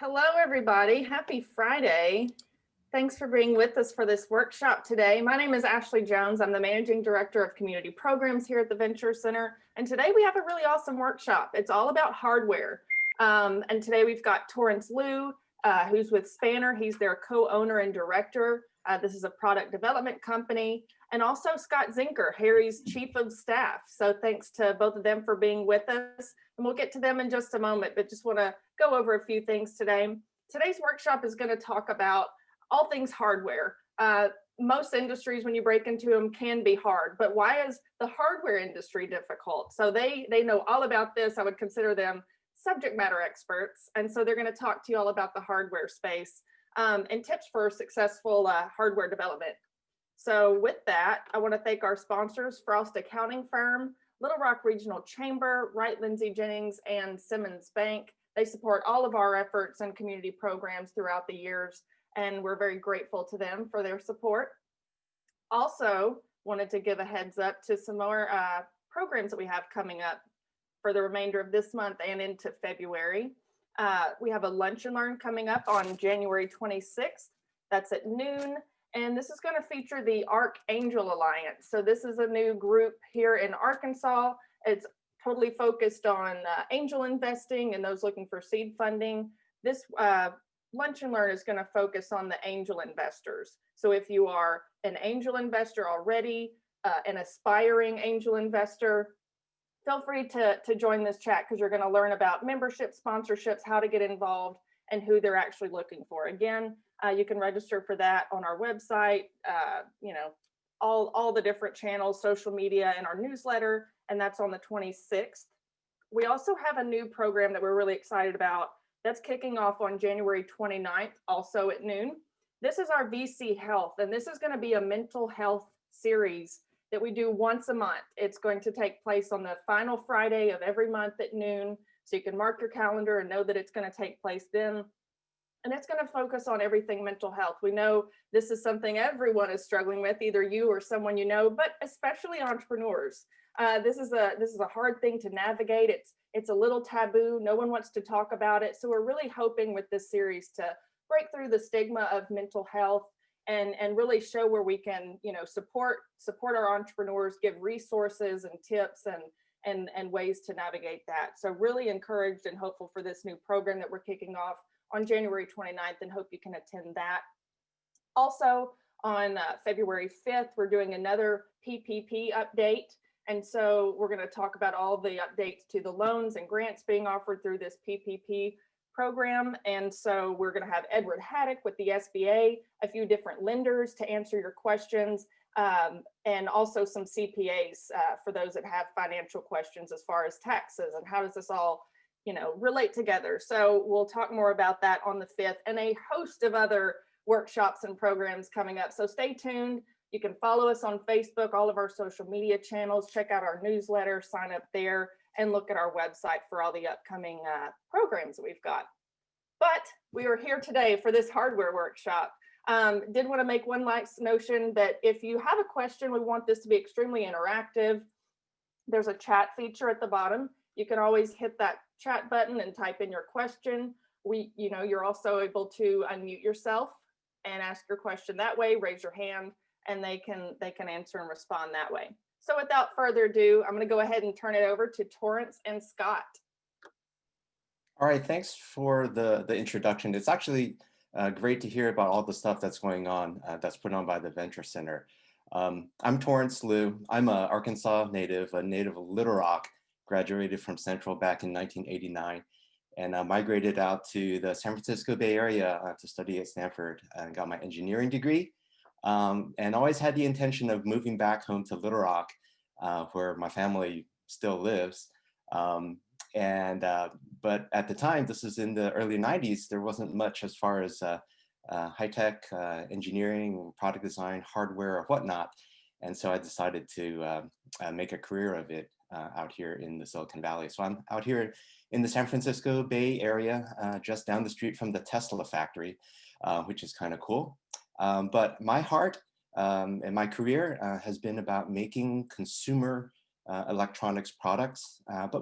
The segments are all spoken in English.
Hello, everybody. Happy Friday. Thanks for being with us for this workshop today. My name is Ashley Jones. I'm the Managing Director of Community Programs here at the Venture Center. And today we have a really awesome workshop. It's all about hardware. And today we've got Torence Lu, who's with Spanner. He's their co-owner and director. This is a product development company. And also Scott Zenker, Harry's Chief of Staff. So thanks to both of them for being with us. And we'll get to them in just a moment, but just want to go over a few things today. Today's workshop is going to talk about all things hardware. Most industries, when you break into them, can be hard, but why is the hardware industry difficult? So they know all about this. I would consider them subject matter experts. And so they're going to talk to you all about the hardware space and tips for successful hardware development. So with that, I want to thank our sponsors, Frost Accounting Firm, Little Rock Regional Chamber, Wright Lindsay Jennings, and Simmons Bank. They support all of our efforts and community programs throughout the years, and we're very grateful to them for their support. Also, wanted to give a heads up to some more programs that we have coming up for the remainder of this month and into February. We have a Lunch and Learn coming up on January 26th. That's at noon. And this is going to feature the Archangel Alliance. So this is a new group here in Arkansas. It's totally focused on angel investing and those looking for seed funding. This Lunch and Learn is going to focus on the angel investors. So if you are an angel investor already, an aspiring angel investor, feel free to join this chat because you're going to learn about membership, sponsorships, how to get involved, and who they're actually looking for. Again, you can register for that on our website, all the different channels, social media, and our newsletter, and that's on the 26th. We also have a new program that we're really excited about that's kicking off on January 29th, also at noon. This is our VC Health, and this is going to be a mental health series that we do once a month. It's going to take place on the final Friday of every month at noon, so you can mark your calendar and know that it's going to take place then. And it's going to focus on everything mental health. We know this is something everyone is struggling with, either you or someone you know, but especially entrepreneurs. This is a hard thing to navigate. It's a little taboo. No one wants to talk about it. So we're really hoping with this series to break through the stigma of mental health and really show where we can, support our entrepreneurs, give resources and tips and ways to navigate that. So really encouraged and hopeful for this new program that we're kicking off on January 29th, and hope you can attend that. Also on February 5th, we're doing another PPP update. And so we're going to talk about all the updates to the loans and grants being offered through this PPP program. And so we're going to have Edward Haddock with the SBA, a few different lenders to answer your questions, and also some CPAs for those that have financial questions as far as taxes and how does this all relate together. So we'll talk more about that on the 5th, and a host of other workshops and programs coming up. So stay tuned. You can follow us on Facebook, all of our social media channels, check out our newsletter, sign up there, and look at our website for all the upcoming programs that we've got. But we are here today for this hardware workshop. Did want to make one last notion that if you have a question, we want this to be extremely interactive. There's a chat feature at the bottom. You can always hit that chat button and type in your question. You're also able to unmute yourself and ask your question that way, raise your hand, and they can answer and respond that way. So without further ado, I'm going to go ahead and turn it over to Torence and Scott. All right, thanks for the introduction. It's actually great to hear about all the stuff that's going on, that's put on by the Venture Center. I'm Torence Lu. I'm an Arkansas native, a native of Little Rock, graduated from Central back in 1989, and migrated out to the San Francisco Bay Area to study at Stanford and got my engineering degree, and always had the intention of moving back home to Little Rock, where my family still lives. But at the time, this is in the early 90s, there wasn't much as far as high-tech engineering, product design, hardware, or whatnot. And so I decided to make a career of it out here in the Silicon Valley. So I'm out here in the San Francisco Bay Area, just down the street from the Tesla factory, which is kind of cool. But my heart and my career has been about making consumer electronics products, but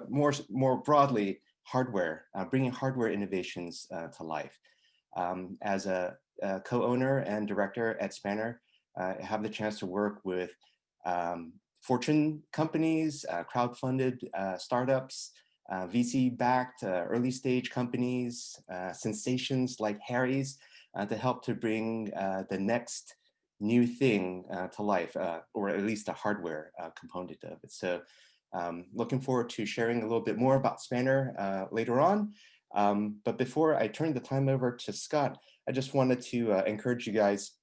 more broadly, hardware, bringing hardware innovations to life. As a co-owner and director at Spanner, I have the chance to work with Fortune companies, crowd-funded startups, VC-backed early stage companies, sensations like Harry's, to help to bring the next new thing to life, or at least a hardware component of it. So looking forward to sharing a little bit more about Spanner later on. But before I turn the time over to Scott, I just wanted to encourage you guys,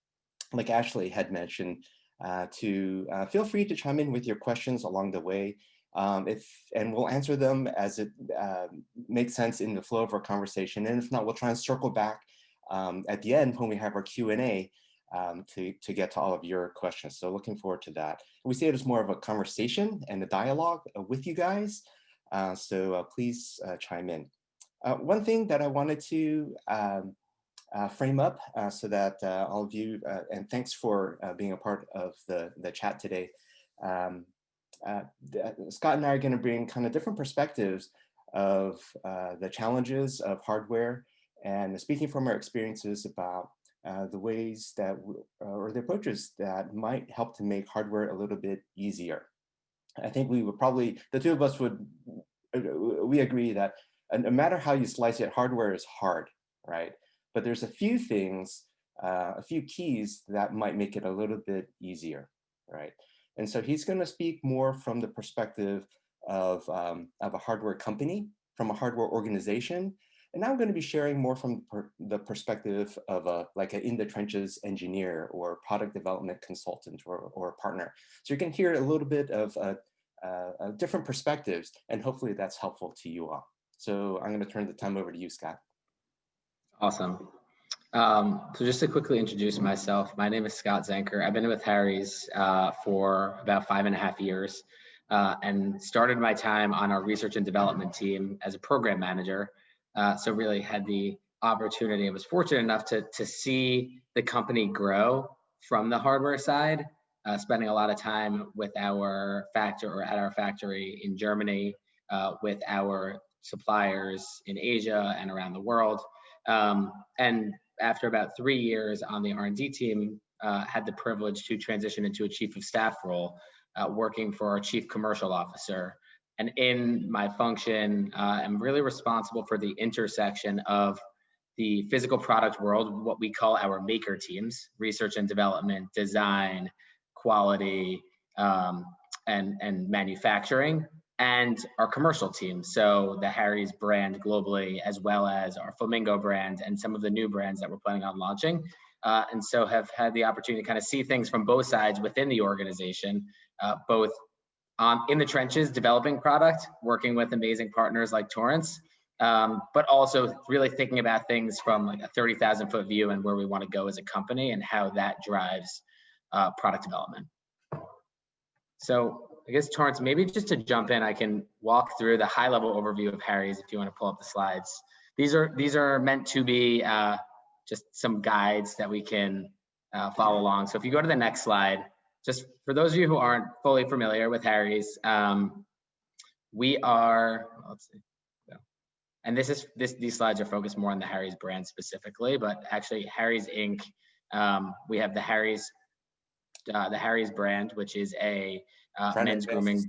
like Ashley had mentioned, to feel free to chime in with your questions along the way. And we'll answer them as it makes sense in the flow of our conversation. And if not, we'll try and circle back at the end when we have our Q&A to get to all of your questions. So looking forward to that. We see it as more of a conversation and a dialogue with you guys. So please chime in. One thing that I wanted to frame up so that all of you, and thanks for being a part of the chat today. Scott and I are going to bring kind of different perspectives of the challenges of hardware, and speaking from our experiences about the ways that, or the approaches that might help to make hardware a little bit easier. I think we would probably, the two of us would, we agree that no matter how you slice it, hardware is hard, right? But there's a few things, a few keys that might make it a little bit easier, right? And so he's going to speak more from the perspective of a hardware company, from a hardware organization. And I'm going to be sharing more from the perspective of like an in the trenches engineer or product development consultant or a partner. So you can hear a little bit of different perspectives, and hopefully that's helpful to you all. So I'm going to turn the time over to you, Scott. Awesome. So just to quickly introduce myself, my name is Scott Zenker. I've been with Harry's for about 5.5 years and started my time on our research and development team as a program manager. So really had the opportunity, I was fortunate enough to see the company grow from the hardware side, spending a lot of time with our factory or at our factory in Germany, with our suppliers in Asia and around the world. And after about 3 years on the R&D team, had the privilege to transition into a chief of staff role, working for our chief commercial officer. And in my function, I'm really responsible for the intersection of the physical product world, what we call our maker teams, research and development, design, quality, and manufacturing, and our commercial team. So the Harry's brand globally, as well as our Flamingo brand and some of the new brands that we're planning on launching. And so have had the opportunity to kind of see things from both sides within the organization, both in the trenches, developing product, working with amazing partners like Torence, but also really thinking about things from like a 30,000-foot view and where we want to go as a company and how that drives product development. So I guess, Torence, maybe just to jump in, I can walk through the high-level overview of Harry's if you want to pull up the slides. These are meant to be just some guides that we can follow along. So if you go to the next slide, just for those of you who aren't fully familiar with Harry's, we are, let's see, and these slides are focused more on the Harry's brand specifically, but actually Harry's Inc. We have the Harry's brand, which is a men's grooming.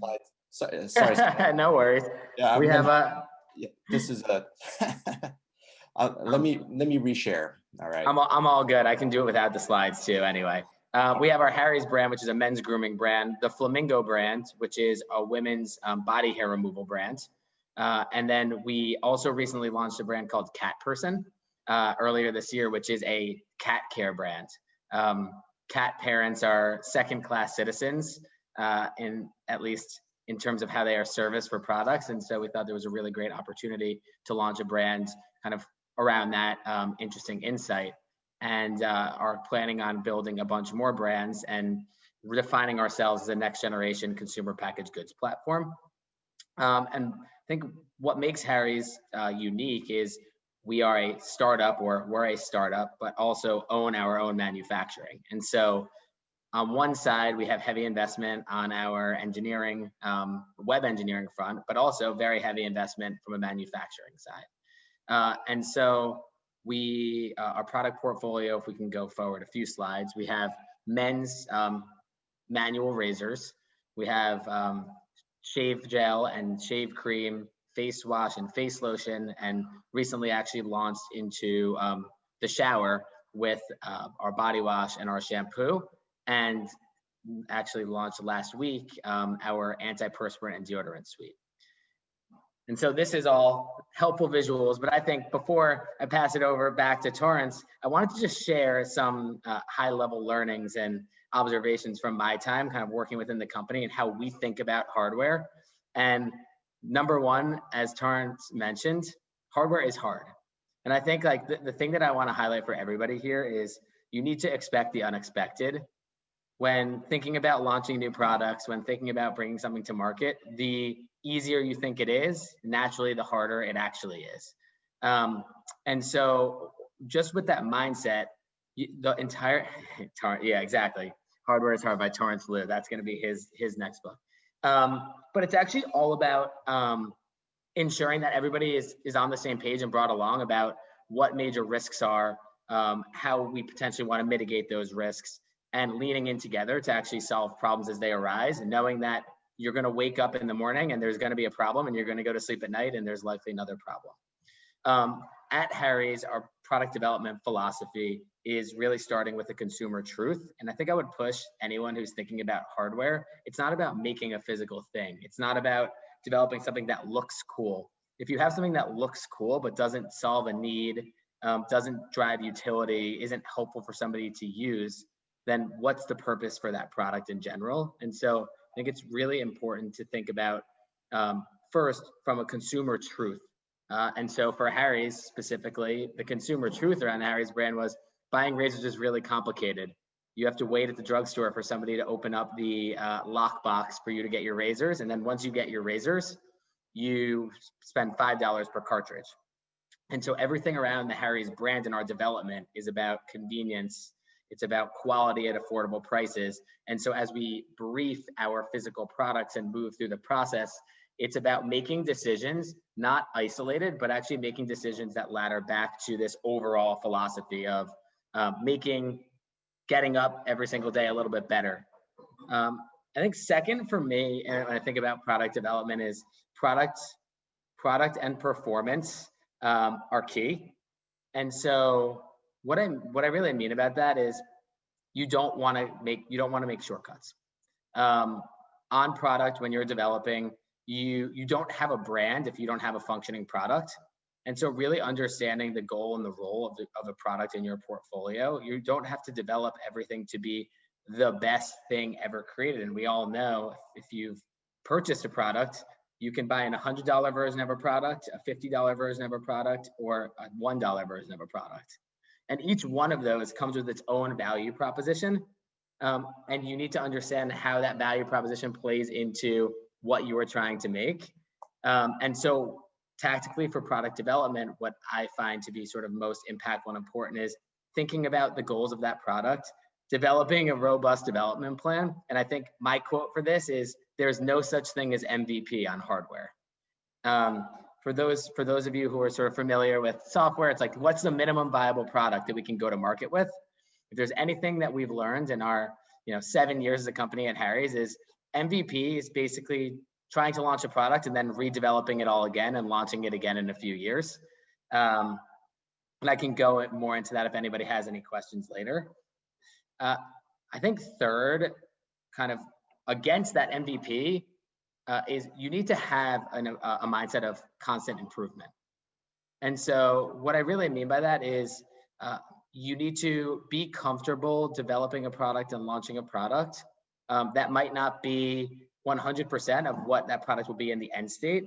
Sorry. No worries. Yeah, we have a. Yeah, this is a. let me reshare. All right. I'm all good. I can do it without the slides too. Anyway, we have our Harry's brand, which is a men's grooming brand. The Flamingo brand, which is a women's body hair removal brand. And then we also recently launched a brand called Cat Person earlier this year, which is a cat care brand. Cat parents are second-class citizens, at least in terms of how they are serviced for products. And so we thought there was a really great opportunity to launch a brand kind of around that interesting insight, and are planning on building a bunch more brands and redefining ourselves as a next generation consumer packaged goods platform. And I think what makes Harry's unique is we are a startup, or we're a startup, but also own our own manufacturing. And so on one side, we have heavy investment on our engineering, web engineering front, but also very heavy investment from a manufacturing side. And so our product portfolio, if we can go forward a few slides, we have men's manual razors. We have shave gel and shave cream, face wash and face lotion, and recently actually launched into the shower with our body wash and our shampoo, and actually launched last week our antiperspirant and deodorant suite. And so this is all helpful visuals, but I think before I pass it over back to Torence, I wanted to just share some high-level learnings and observations from my time kind of working within the company and how we think about hardware. And number one, as Torence mentioned, hardware is hard. And I think like the thing that I want to highlight for everybody here is you need to expect the unexpected. When thinking about launching new products, when thinking about bringing something to market, the easier you think it is, naturally, the harder it actually is. And so just with that mindset, the entire, yeah, exactly. Hardware is Hard by Torence Lu. That's going to be his next book. But it's actually all about ensuring that everybody is on the same page and brought along about what major risks are, how we potentially want to mitigate those risks, and leaning in together to actually solve problems as they arise, and knowing that you're going to wake up in the morning and there's going to be a problem, and you're going to go to sleep at night and there's likely another problem. At Harry's, our product development philosophy is really starting with the consumer truth. And I think I would push anyone who's thinking about hardware. It's not about making a physical thing. It's not about developing something that looks cool. If you have something that looks cool but doesn't solve a need, doesn't drive utility, isn't helpful for somebody to use, then what's the purpose for that product in general? And so I think it's really important to think about first from a consumer truth. And so for Harry's specifically, the consumer truth around the Harry's brand was buying razors is really complicated. You have to wait at the drugstore for somebody to open up the lock box for you to get your razors. And then once you get your razors, you spend $5 per cartridge. And so everything around the Harry's brand and our development is about convenience. It's about quality at affordable prices. And so as we brief our physical products and move through the process, it's about making decisions, not isolated, but actually making decisions that ladder back to this overall philosophy of getting up every single day a little bit better. I think second for me, and when I think about product development, is product and performance are key. And so what I really mean about that is you don't want to make shortcuts. On product, when you're developing, you don't have a brand if you don't have a functioning product. And so really understanding the goal and the role of a product in your portfolio, you don't have to develop everything to be the best thing ever created. And we all know if you've purchased a product, you can buy a $100 version of a product, a $50 version of a product, or a $1 version of a product. And each one of those comes with its own value proposition. And you need to understand how that value proposition plays into what you are trying to make. And so tactically for product development, what I find to be sort of most impactful and important is thinking about the goals of that product, developing a robust development plan. And I think my quote for this is, there's no such thing as MVP on hardware. For those of you who are sort of familiar with software, it's like, what's the minimum viable product that we can go to market with? If there's anything that we've learned in our 7 years as a company at Harry's, is MVP is basically trying to launch a product and then redeveloping it all again and launching it again in a few years. And I can go more into that if anybody has any questions later. I think third, kind of against that MVP, is you need to have a mindset of constant improvement. And so what I really mean by that is you need to be comfortable developing a product and launching a product that might not be 100% of what that product will be in the end state,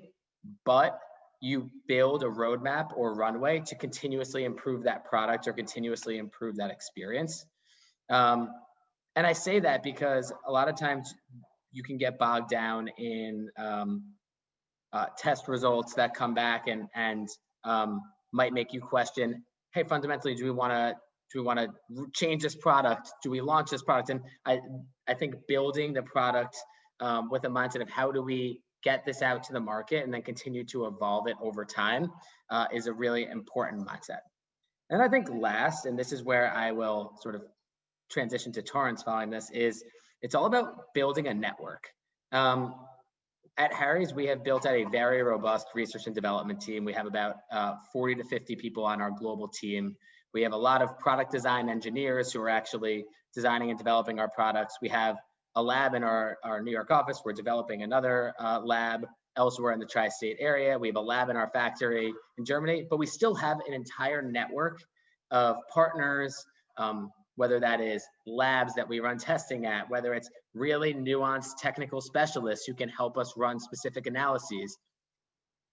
but you build a roadmap or runway to continuously improve that product or continuously improve that experience. And I say that because a lot of times you can get bogged down in test results that come back and might make you question, hey, fundamentally, do we want Do we want to change this product? Do we launch this product? And I think building the product with a mindset of how do we get this out to the market and then continue to evolve it over time is a really important mindset. And I think last, and this is where I will sort of transition to Torence following this, is it's all about building a network. At Harry's, we have built out a very robust research and development team. We have about 40 to 50 people on our global team. We have a lot of product design engineers who are actually designing and developing our products. We have a lab in our New York office. We're developing another lab elsewhere in the tri-state area. We have a lab in our factory in Germany, but we still have an entire network of partners, whether that is labs that we run testing at, whether it's really nuanced technical specialists who can help us run specific analyses,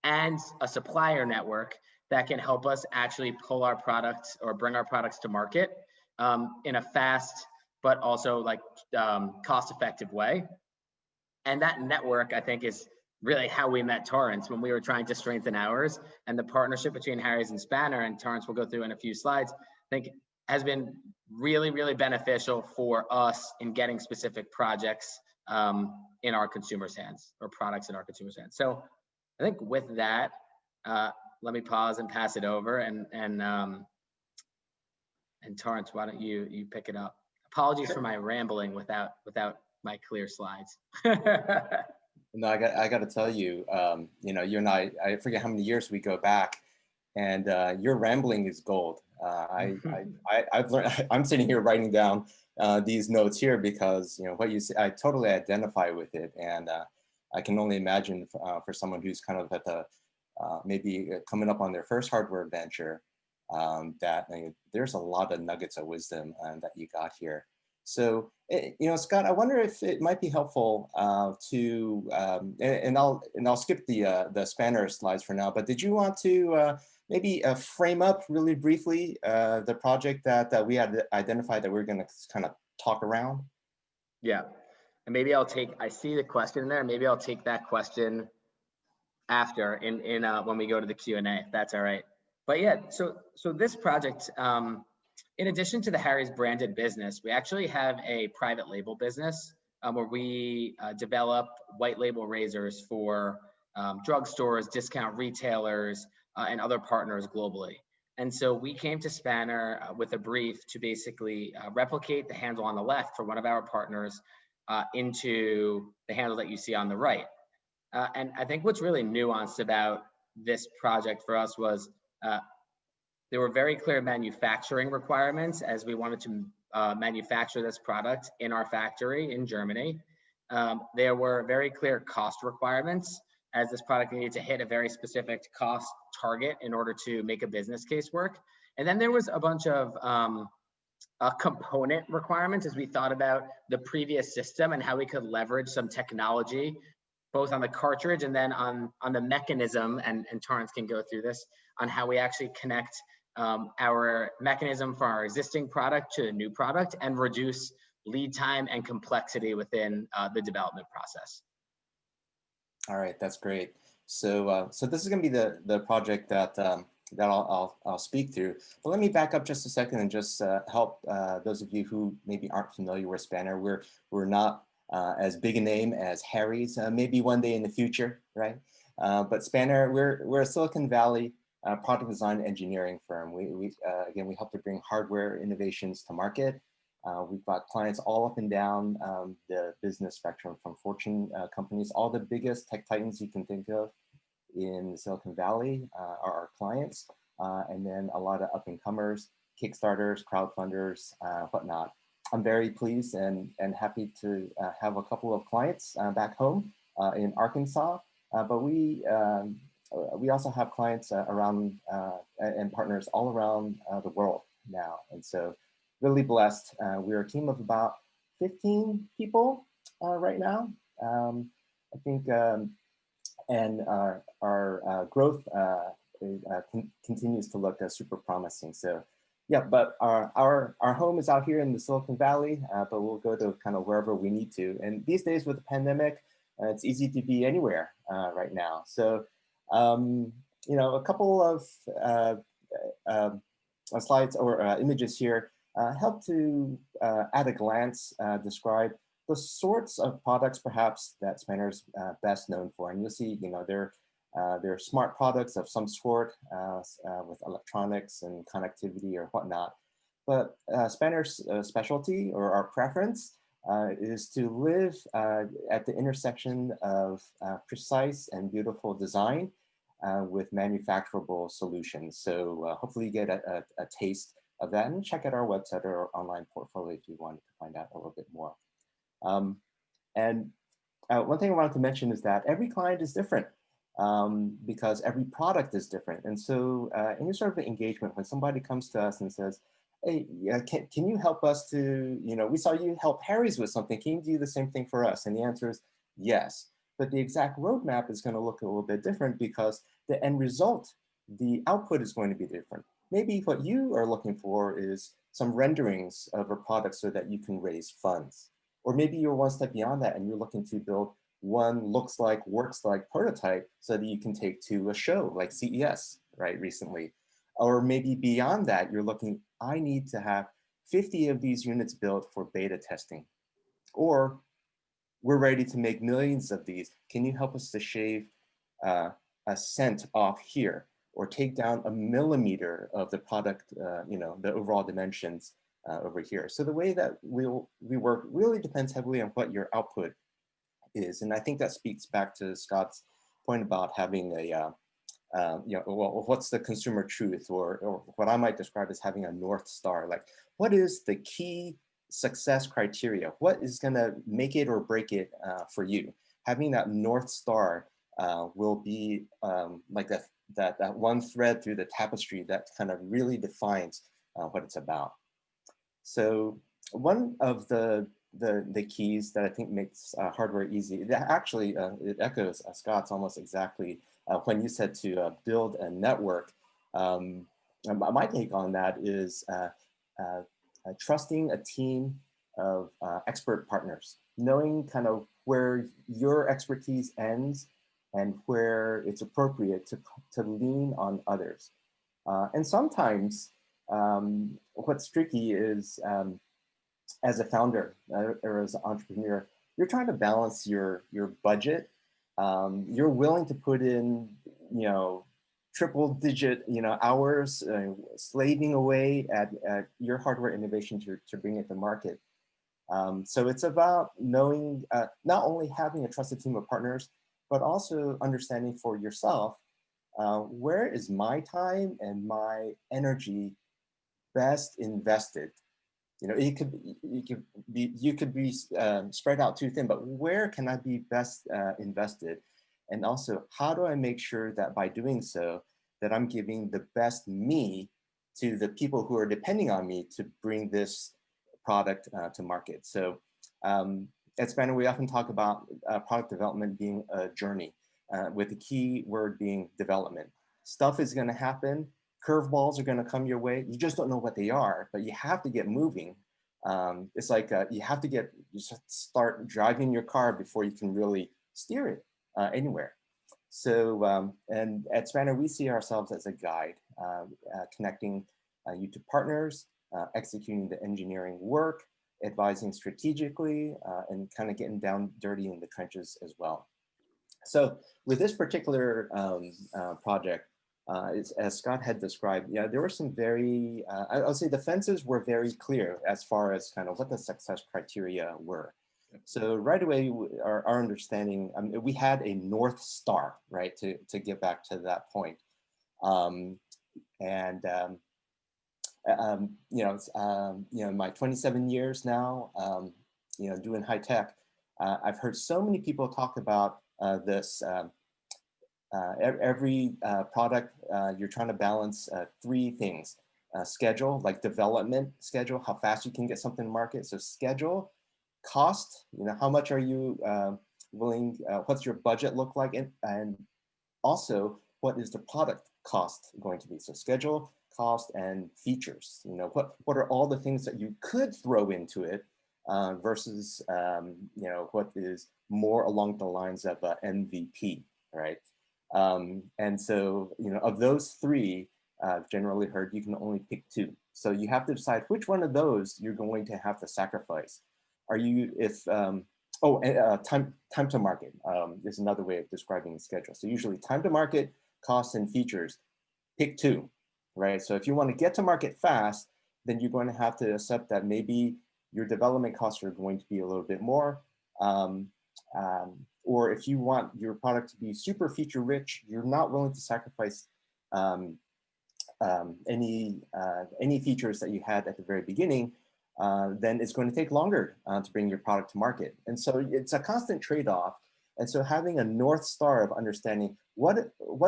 and a supplier network that can help us actually pull our products or bring our products to market in a fast, but also like cost-effective way. And that network, I think, is really how we met Torence when we were trying to strengthen ours. And the partnership between Harry's and Spanner, and Torence will go through in a few slides, I think has been really, really beneficial for us in getting specific projects in our consumers' hands, or products in our consumers' hands. So I think with that, let me pause and pass it over. And Torence, why don't you pick it up? Apologies for my rambling without my clear slides. No, I got to tell you, you know, you and I forget how many years we go back, and your rambling is gold. I've learned. I'm sitting here writing down these notes here because, you know, what you say, I totally identify with it, and I can only imagine for someone who's kind of at the maybe coming up on their first hardware venture, that there's a lot of nuggets of wisdom that you got here. So, you know, Scott, I wonder if it might be helpful to, and I'll skip the Spanner slides for now, but did you want to maybe frame up really briefly the project that we had identified that we're going to kind of talk around? Yeah, and maybe I see the question there, maybe I'll take that question after in when we go to the Q&A, if that's all right. But yeah, so this project, in addition to the Harry's branded business, we actually have a private label business where we develop white label razors for drugstores, discount retailers, and other partners globally. And so we came to Spanner with a brief to basically replicate the handle on the left for one of our partners into the handle that you see on the right. And I think what's really nuanced about this project for us was there were very clear manufacturing requirements as we wanted to manufacture this product in our factory in Germany. There were very clear cost requirements as this product needed to hit a very specific cost target in order to make a business case work. And then there was a bunch of component requirements as we thought about the previous system and how we could leverage some technology, both on the cartridge and then on the mechanism, and Torence can go through this, on how we actually connect our mechanism for our existing product to a new product and reduce lead time and complexity within the development process. All right, that's great. So so this is going to be the project that I'll speak through. But let me back up just a second and just help those of you who maybe aren't familiar with Spanner. We're not as big a name as Harry's, maybe one day in the future, right? But Spanner, we're a Silicon Valley product design engineering firm. Again, we help to bring hardware innovations to market. We've got clients all up and down the business spectrum, from Fortune companies, all the biggest tech titans you can think of in Silicon Valley are our clients, and then a lot of up and comers, Kickstarters, crowdfunders, whatnot. I'm very pleased and happy to have a couple of clients back home in Arkansas, but we also have clients around and partners all around the world now. And so really blessed. We're a team of about 15 people right now, I think, and our growth continues to look super promising. So yeah, but our home is out here in the Silicon Valley, but we'll go to kind of wherever we need to. And these days with the pandemic, it's easy to be anywhere right now. So, you know, a couple of slides or images here help to, at a glance, describe the sorts of products perhaps that Spanner's best known for. And you'll see, they're smart products of some sort with electronics and connectivity or whatnot. But Spanner's specialty or our preference is to live at the intersection of precise and beautiful design with manufacturable solutions. So hopefully you get a taste of that, and check out our website or online portfolio if you wanted to find out a little bit more. One thing I wanted to mention is that every client is different because every product is different. And so any sort of engagement, when somebody comes to us and says, hey, can you help us to, we saw you help Harry's with something, can you do the same thing for us? And the answer is yes. But the exact roadmap is going to look a little bit different because the end result, the output is going to be different. Maybe what you are looking for is some renderings of a product so that you can raise funds. Or maybe you're one step beyond that and you're looking to build one looks like, works like prototype so that you can take to a show like CES, right, recently. Or maybe beyond that, you're looking, I need to have 50 of these units built for beta testing. Or we're ready to make millions of these. Can you help us to shave a cent off here or take down a millimeter of the product, the overall dimensions over here? So the way that we work really depends heavily on what your output is. And I think that speaks back to Scott's point about having a, well, what's the consumer truth, or what I might describe as having a North Star? Like, what is the key success criteria? What is going to make it or break it for you? Having that North Star will be like that one thread through the tapestry that kind of really defines what it's about. So one of the keys that I think makes hardware easy, actually it echoes Scott's almost exactly when you said to build a network. My take on that is trusting a team of expert partners, knowing kind of where your expertise ends and where it's appropriate to lean on others. And sometimes what's tricky is as a founder or as an entrepreneur, you're trying to balance your budget. You're willing to put in, triple digit, hours, slaving away at your hardware innovation to bring it to market. So it's about knowing, not only having a trusted team of partners, but also understanding for yourself, where is my time and my energy best invested? You could be spread out too thin, but where can I be best invested? And also, how do I make sure that by doing so, that I'm giving the best me to the people who are depending on me to bring this product to market? So at Spanner, we often talk about product development being a journey, with the key word being development. Stuff is going to happen. Curveballs are going to come your way. You just don't know what they are, but you have to get moving. It's like you have to start driving your car before you can really steer it anywhere. So, and at Spanner, we see ourselves as a guide, connecting you to partners, executing the engineering work, advising strategically, and kind of getting down dirty in the trenches as well. So with this particular project, as Scott had described, there were some very, I'll say the fences were very clear as far as kind of what the success criteria were. So right away, our understanding, we had a North Star, right, to get back to that point. My 27 years now, doing high tech, I've heard so many people talk about this. Every product, you're trying to balance three things. Schedule, like development schedule, how fast you can get something to market. So schedule, cost, how much are you willing, what's your budget look like? And also, what is the product cost going to be? So schedule, cost, and features. What are all the things that you could throw into it versus, what is more along the lines of MVP, right? And so, of those three, generally heard you can only pick two. So you have to decide which one of those you're going to have to sacrifice. Are you, if, time to market is another way of describing the schedule. So usually time to market, costs, and features, pick two, right? So if you want to get to market fast, then you're going to have to accept that maybe your development costs are going to be a little bit more. Or if you want your product to be super feature rich, you're not willing to sacrifice any features that you had at the very beginning, then it's going to take longer to bring your product to market. And so it's a constant trade-off. And so having a North Star of understanding what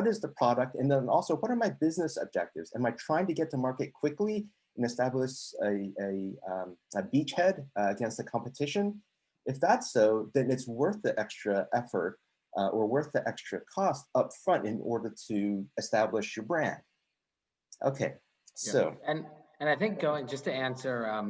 is the product, and then also what are my business objectives? Am I trying to get to market quickly and establish a beachhead against the competition? If that's so, then it's worth the extra effort or worth the extra cost up front in order to establish your brand. Okay, so. Yeah. And I think just to answer,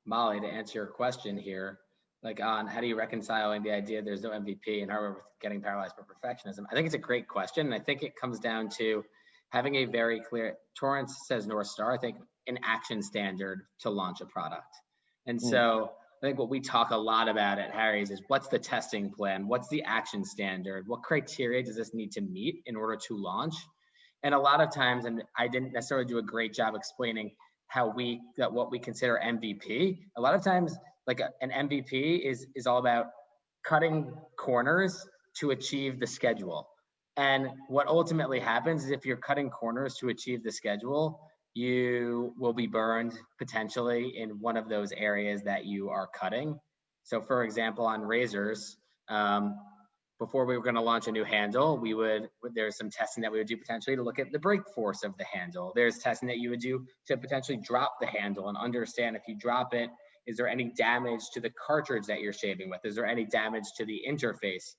Molly, to answer your question here, like on how do you reconciling the idea there's no MVP and how we're getting paralyzed by perfectionism? I think it's a great question. And I think it comes down to having a very clear, Torence says North Star, I think an action standard to launch a product. And so I think what we talk a lot about at Harry's is what's the testing plan? What's the action standard? What criteria does this need to meet in order to launch? And a lot of times, and I didn't necessarily do a great job explaining what we consider MVP. A lot of times, like an MVP is all about cutting corners to achieve the schedule. And what ultimately happens is if you're cutting corners to achieve the schedule, you will be burned potentially in one of those areas that you are cutting. So for example, on razors, before we were going to launch a new handle, there's some testing that we would do potentially to look at the brake force of the handle. There's testing that you would do to potentially drop the handle and understand if you drop it, is there any damage to the cartridge that you're shaving with? Is there any damage to the interface?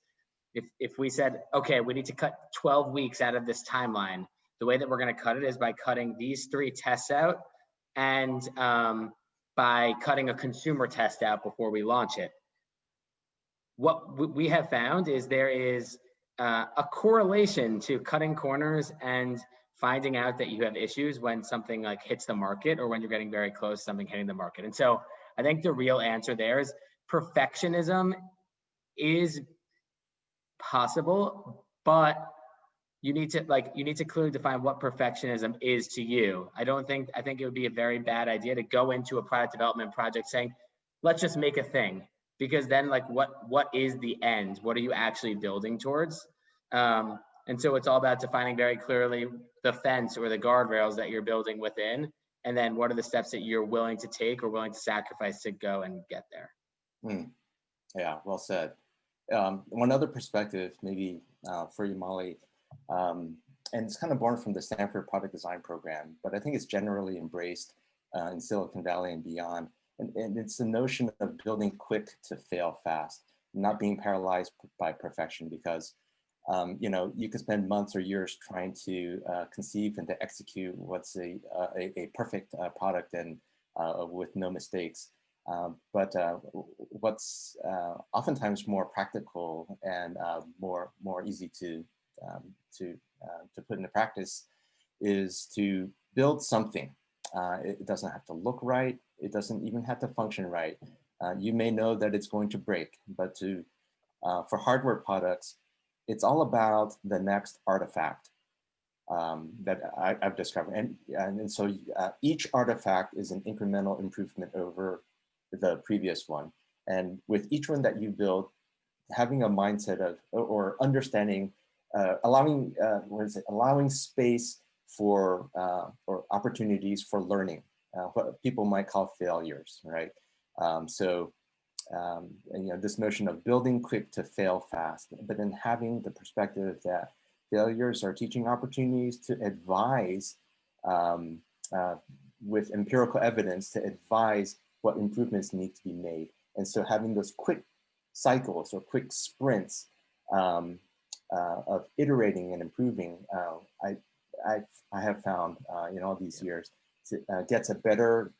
If we said, okay, we need to cut 12 weeks out of this timeline, the way that we're going to cut it is by cutting these 3 tests out and by cutting a consumer test out before we launch it. What we have found is there is a correlation to cutting corners and finding out that you have issues when something like hits the market or when you're getting very close to something hitting the market. And so I think the real answer there is perfectionism is possible, but you need to clearly define what perfectionism is to you. I think it would be a very bad idea to go into a product development project saying, let's just make a thing. Because then like what is the end? What are you actually building towards? And so it's all about defining very clearly the fence or the guardrails that you're building within. And then what are the steps that you're willing to take or willing to sacrifice to go and get there? Yeah, well said. One other perspective, maybe for you, Molly, and it's kind of born from the Stanford product design program, but I think it's generally embraced in Silicon Valley and beyond. And it's the notion of building quick to fail fast, not being paralyzed by perfection, because you could spend months or years trying to conceive and to execute what's a perfect product and with no mistakes. But what's oftentimes more practical and more easy to put into practice is to build something. It doesn't have to look right. It doesn't even have to function right. You may know that it's going to break, but for hardware products, it's all about the next artifact that I've discovered. And so each artifact is an incremental improvement over the previous one. And with each one that you build, having a mindset of, or understanding, allowing space for opportunities for learning, what people might call failures, right? This notion of building quick to fail fast, but then having the perspective that failures are teaching opportunities to advise with empirical evidence to advise what improvements need to be made. And so having those quick cycles or quick sprints of iterating and improving, I have found in all these years gets a better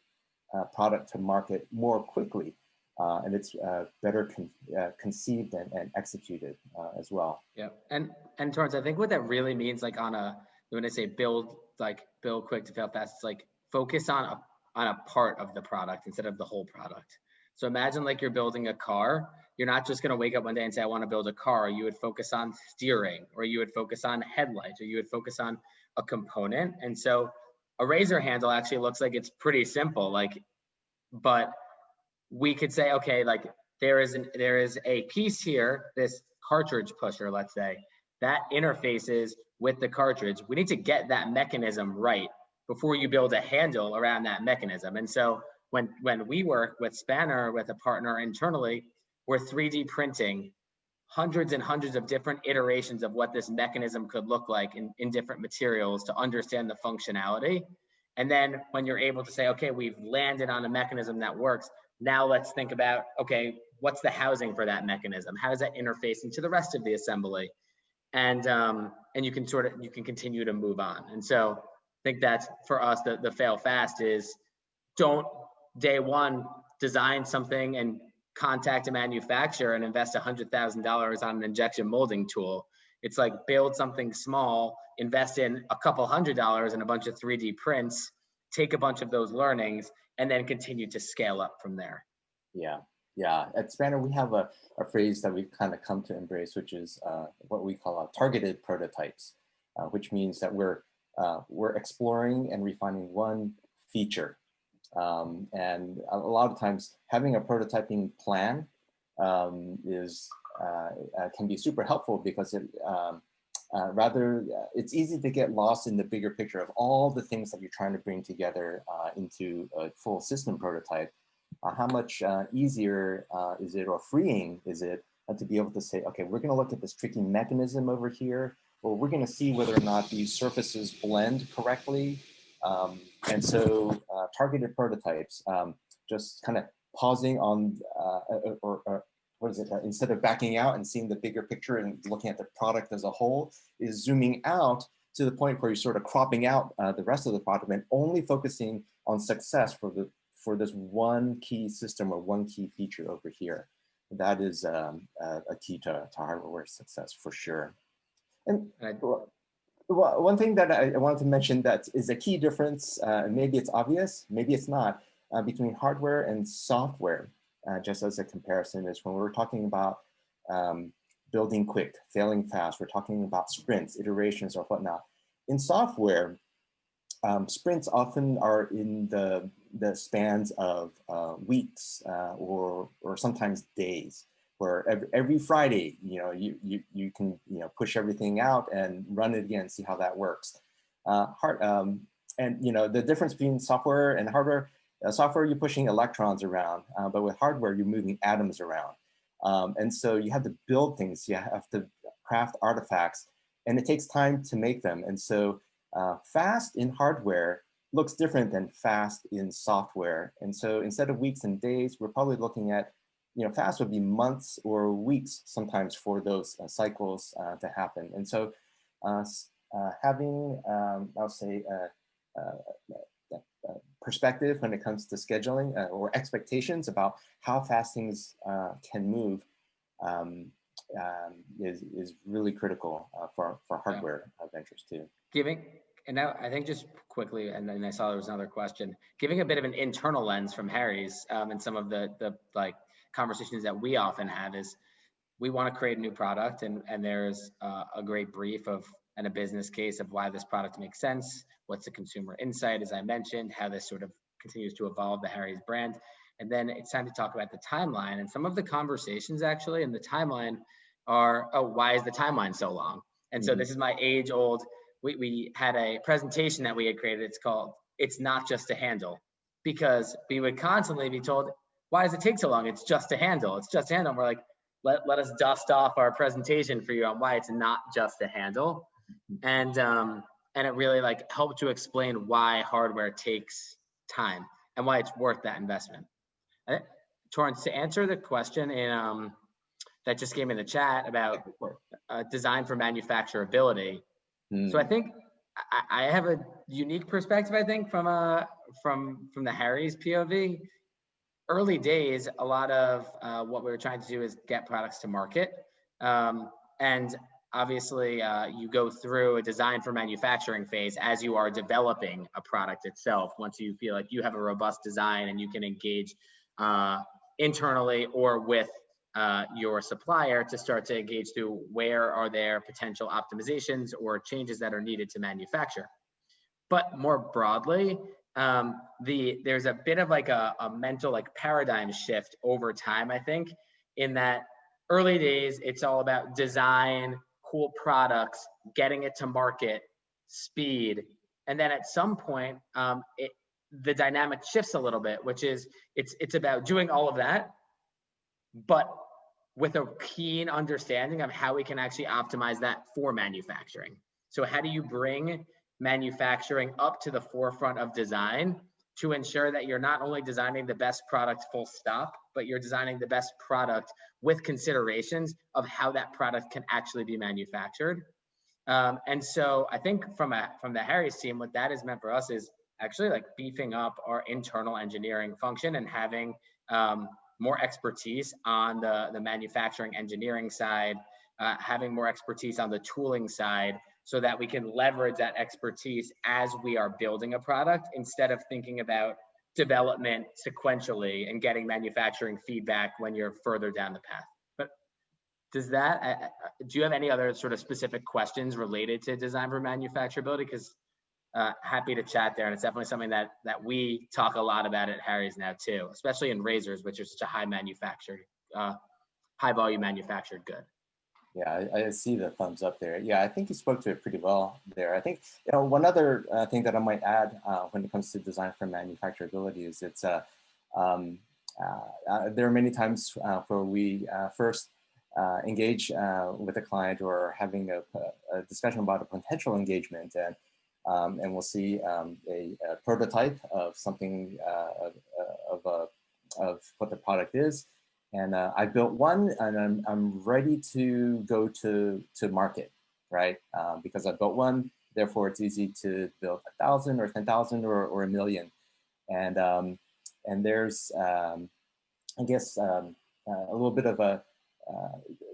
product to market more quickly, and it's better conceived and executed as well. Yeah, and Torence, I think what that really means, like when I say build like build quick to fail fast. It's like focus on a part of the product instead of the whole product. So imagine like you're building a car. You're not just going to wake up one day and say, I want to build a car. You would focus on steering, or you would focus on headlights, or you would focus on a component. And so a razor handle actually looks like it's pretty simple, like, but we could say, okay, like there is a piece here, this cartridge pusher, let's say, that interfaces with the cartridge. We need to get that mechanism right before you build a handle around that mechanism. And so when we work with Spanner, with a partner internally, we're 3D printing hundreds and hundreds of different iterations of what this mechanism could look like in different materials to understand the functionality. And then when you're able to say, okay, we've landed on a mechanism that works, now let's think about, okay, what's the housing for that mechanism? How does that interface into the rest of the assembly? And you can continue to move on. And so I think that's for us, the fail fast is, don't day one design something and contact a manufacturer and invest $100,000 on an injection molding tool. It's like build something small, invest in a couple $100 in a bunch of 3D prints, take a bunch of those learnings, and then continue to scale up from there. Yeah, yeah. At Spanner, we have a phrase that we've kind of come to embrace, which is what we call targeted prototypes, which means that we're exploring and refining one feature. And a lot of times having a prototyping plan can be super helpful, because it's easy to get lost in the bigger picture of all the things that you're trying to bring together into a full system prototype. How much easier is it, or freeing is it, to be able to say, okay, we're going to look at this tricky mechanism over here, or we're going to see whether or not these surfaces blend correctly. And so targeted prototypes, just kind of pausing on, or what is it, instead of backing out and seeing the bigger picture and looking at the product as a whole, is zooming out to the point where you're sort of cropping out the rest of the product and only focusing on success for this one key system or one key feature over here. That is a key to hardware success for sure. And one thing that I wanted to mention that is a key difference, maybe it's obvious, maybe it's not, between hardware and software, just as a comparison, is when we're talking about building quick, failing fast, we're talking about sprints, iterations, or whatnot. In software, sprints often are in the spans of weeks or sometimes days, where every Friday, you can push everything out and run it again, see how that works. And the difference between software and hardware, software you're pushing electrons around, but with hardware you're moving atoms around, and so you have to build things, you have to craft artifacts, and it takes time to make them. And so fast in hardware looks different than fast in software. And so instead of weeks and days, we're probably looking at, fast would be months or weeks sometimes for those cycles to happen. And so having, I'll say, perspective when it comes to scheduling or expectations about how fast things can move is really critical for hardware ventures too. And now I think just quickly, and then I saw there was another question, giving a bit of an internal lens from Harry's and some of the like conversations that we often have is, we want to create a new product, and there's a great brief and a business case of why this product makes sense, what's the consumer insight, as I mentioned, how this sort of continues to evolve the Harry's brand. And then it's time to talk about the timeline. And some of the conversations actually in the timeline are, oh, why is the timeline so long? And so this is my age-old, we had a presentation that we had created. It's called, It's Not Just a Handle, because we would constantly be told, why does it take so long? It's just a handle. It's just a handle. And we're like, let us dust off our presentation for you on why it's not just a handle. And it really like helped to explain why hardware takes time and why it's worth that investment. Torence, to answer the question that just came in the chat about design for manufacturability. So I think I have a unique perspective, I think, from the Harry's POV. Early days, a lot of what we were trying to do is get products to market. And obviously you go through a design for manufacturing phase as you are developing a product itself. Once you feel like you have a robust design and you can engage internally or with your supplier to start to engage through where are there potential optimizations or changes that are needed to manufacture. But more broadly, there's a bit of like a mental like paradigm shift over time, I think, in that early days, it's all about design, cool products, getting it to market, speed. And then at some point, the dynamic shifts a little bit, which is it's about doing all of that, but with a keen understanding of how we can actually optimize that for manufacturing. So how do you bring manufacturing up to the forefront of design to ensure that you're not only designing the best product full stop, but you're designing the best product with considerations of how that product can actually be manufactured. And so I think from the Harry's team, what that has meant for us is actually like beefing up our internal engineering function and having more expertise on the manufacturing engineering side, having more expertise on the tooling side, so that we can leverage that expertise as we are building a product instead of thinking about development sequentially and getting manufacturing feedback when you're further down the path. But does that, do you have any other sort of specific questions related to design for manufacturability? Because happy to chat there. And it's definitely something that we talk a lot about at Harry's now too, especially in razors, which are such a high volume manufactured good. Yeah, I see the thumbs up there. Yeah, I think you spoke to it pretty well there. I think, one other thing that I might add when it comes to design for manufacturability is it's there are many times where we first engage with a client or having a discussion about a potential engagement, and we'll see a prototype of something of what the product is. And I built one, and I'm ready to go to market, right? Because I built one, therefore it's easy to build 1,000 or 10,000 or 1,000,000. And there's, I guess, a little bit of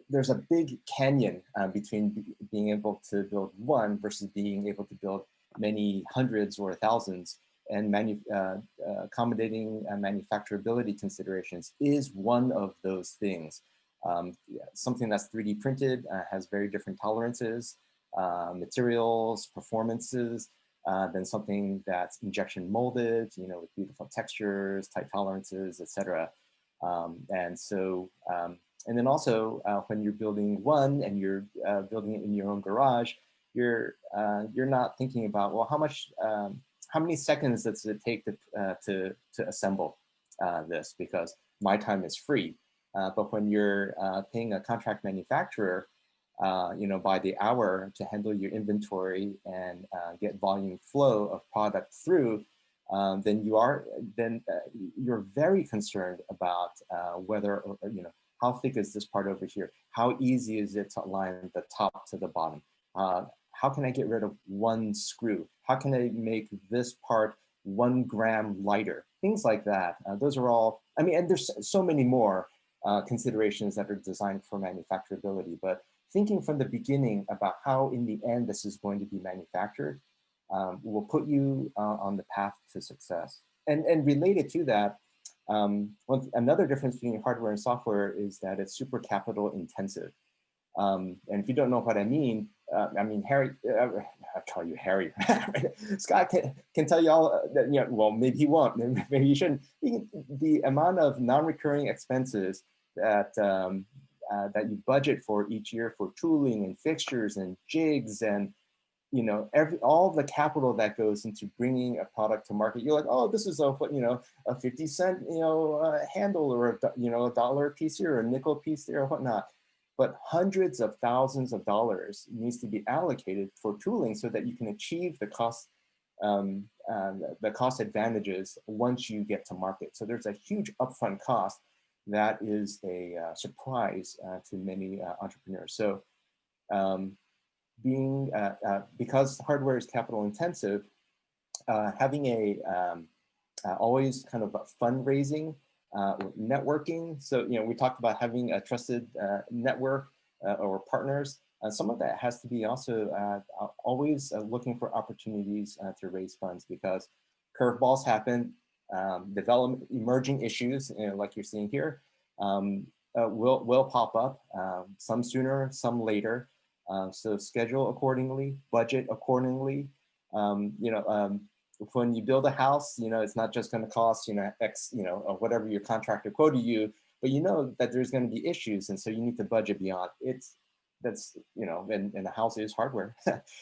there's a big canyon between being able to build one versus being able to build many hundreds or thousands. And accommodating manufacturability considerations is one of those things. Something that's 3D printed has very different tolerances, materials, performances, than something that's injection molded, with beautiful textures, tight tolerances, etc. And so, and then also when you're building one and you're building it in your own garage, you're not thinking about, well, how many seconds does it take to assemble this, because my time is free. But when you're paying a contract manufacturer, by the hour to handle your inventory and get volume flow of product through, then you're very concerned about whether, how thick is this part over here? How easy is it to align the top to the bottom? How can I get rid of one screw? How can I make this part 1 gram lighter? Things like that. Those are all, and there's so many more considerations that are designed for manufacturability, but thinking from the beginning about how in the end this is going to be manufactured will put you on the path to success. And related to that, another difference between hardware and software is that it's super capital intensive. And if you don't know what I mean, Harry, I'll call you Harry. Scott can tell you all that, well, maybe he won't, maybe you shouldn't. The amount of non-recurring expenses that that you budget for each year for tooling and fixtures and jigs and, all the capital that goes into bringing a product to market. You're like, oh, this is a 50-cent, handle, or a dollar piece here or a nickel piece there or whatnot. But hundreds of thousands of dollars needs to be allocated for tooling so that you can achieve the cost advantages once you get to market. So there's a huge upfront cost that is a surprise to many entrepreneurs. So because hardware is capital intensive, having always kind of a fundraising, networking. So, we talked about having a trusted network or partners. some of that has to be also always looking for opportunities to raise funds, because curveballs happen, development, emerging issues, like you're seeing here, will pop up, some sooner, some later. So schedule accordingly, budget accordingly. When you build a house, it's not just going to cost, X, or whatever your contractor quoted you, but that there's going to be issues. And so you need to budget beyond and the house is hardware.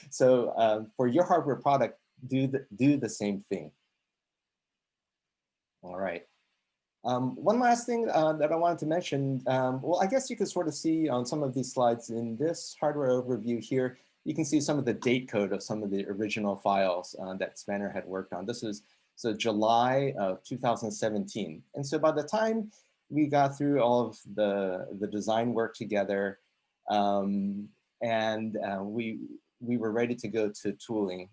So for your hardware product, do the same thing. All right. One last thing that I wanted to mention, well, I guess you can sort of see on some of these slides in this hardware overview here, you can see some of the date code of some of the original files that Spanner had worked on. This is July of 2017. And so by the time we got through all of the design work together, and we were ready to go to tooling,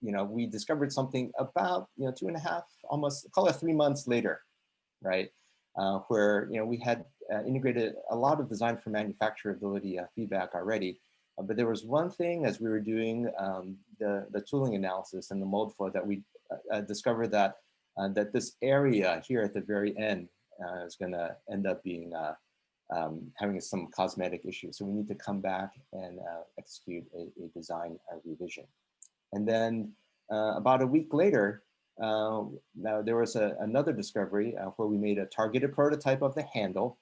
we discovered something about 2.5, almost call it 3 months later, right? Where we had integrated a lot of design for manufacturability feedback already, but there was one thing as we were doing the tooling analysis and the mold flow that we discovered that this area here at the very end is going to end up being having some cosmetic issues. So we need to come back and execute a design revision. And then about a week later, now there was another discovery where we made a targeted prototype of the handle.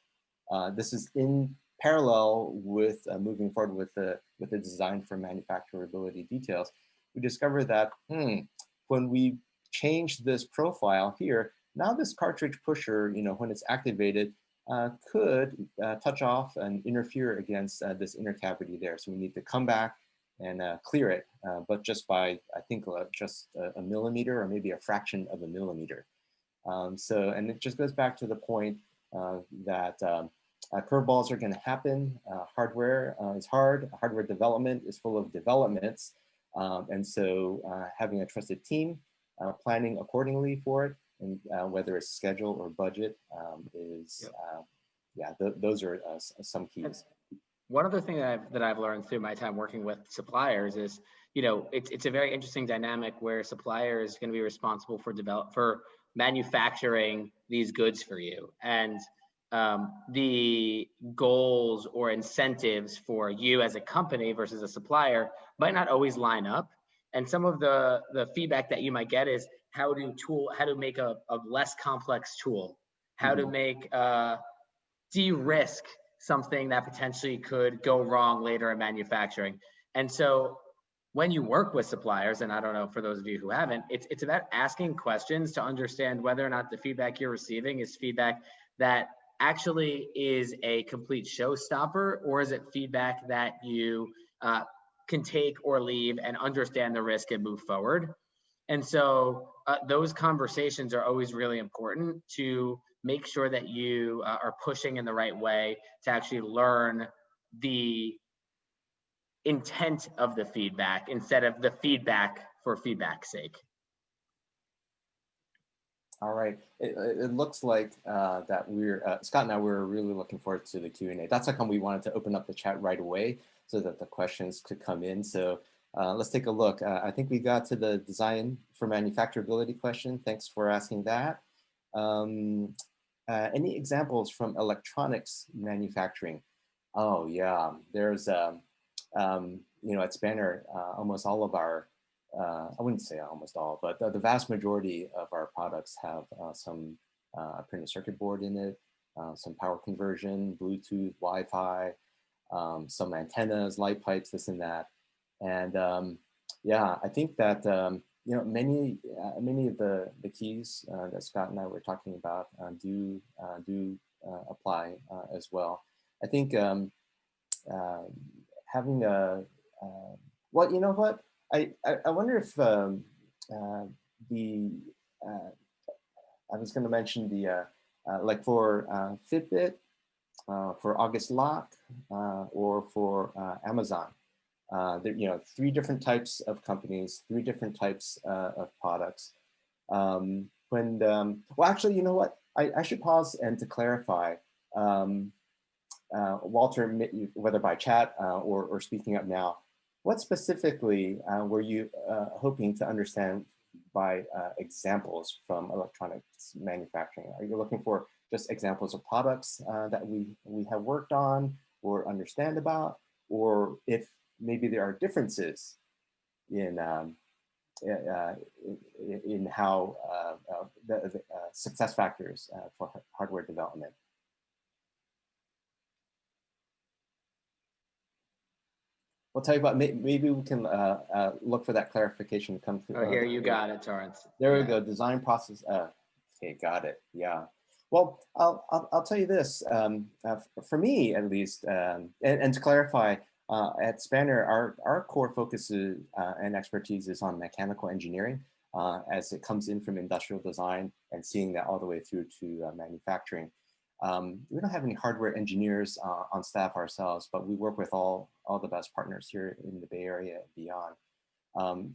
This is in parallel with moving forward with the design for manufacturability details. We discovered that when we changed this profile here, now this cartridge pusher, when it's activated, could touch off and interfere against this inner cavity there. So we need to come back and clear it, but just by, I think, just a millimeter or maybe a fraction of a millimeter. And it just goes back to the point that curveballs are going to happen. Hardware is hard. Hardware development is full of developments. And so having a trusted team, planning accordingly for it, and whether it's schedule or budget is, those are some keys. One other thing that I've learned through my time working with suppliers is, it's a very interesting dynamic where suppliers is going to be responsible for manufacturing these goods for you, and the goals or incentives for you as a company versus a supplier might not always line up. And some of the feedback that you might get is how to make a less complex tool, how to make de-risk something that potentially could go wrong later in manufacturing. And so when you work with suppliers, and I don't know, for those of you who haven't, it's about asking questions to understand whether or not the feedback you're receiving is feedback that actually is a complete showstopper, or is it feedback that you can take or leave and understand the risk and move forward. And so those conversations are always really important to make sure that you are pushing in the right way to actually learn the intent of the feedback instead of the feedback for feedback's sake. All right, it looks like that we're, Scott and I were really looking forward to the Q&A. That's how come we wanted to open up the chat right away so that the questions could come in. So let's take a look. I think we got to the design for manufacturability question. Thanks for asking that. Any examples from electronics manufacturing? Oh yeah, there's, at Spanner, almost all of our, I wouldn't say almost all, but the vast majority of our products have some printed circuit board in it, some power conversion, Bluetooth, Wi-Fi, some antennas, light pipes, this and that. And yeah, I think that many of the keys that Scott and I were talking about do apply as well. I think having a well, you know what? I wonder if I was going to mention the like for Fitbit, for August Lock, or for Amazon. There, 3 different types of companies, 3 different types of products. Well, actually, you know what? I should pause and to clarify. Walter, whether by chat or speaking up now, what specifically were you hoping to understand by examples from electronics manufacturing? Are you looking for just examples of products that we have worked on or understand about, or if maybe there are differences in how the success factors for hardware development? We'll tell you about, maybe we can look for that clarification to come through. Oh, here, you got it, Torence. There we go, design process. Okay, got it, yeah. Well, I'll tell you this, for me at least, and to clarify, at Spanner, our core focus is, and expertise is on mechanical engineering as it comes in from industrial design and seeing that all the way through to manufacturing. We don't have any hardware engineers on staff ourselves, but we work with all the best partners here in the Bay Area and beyond.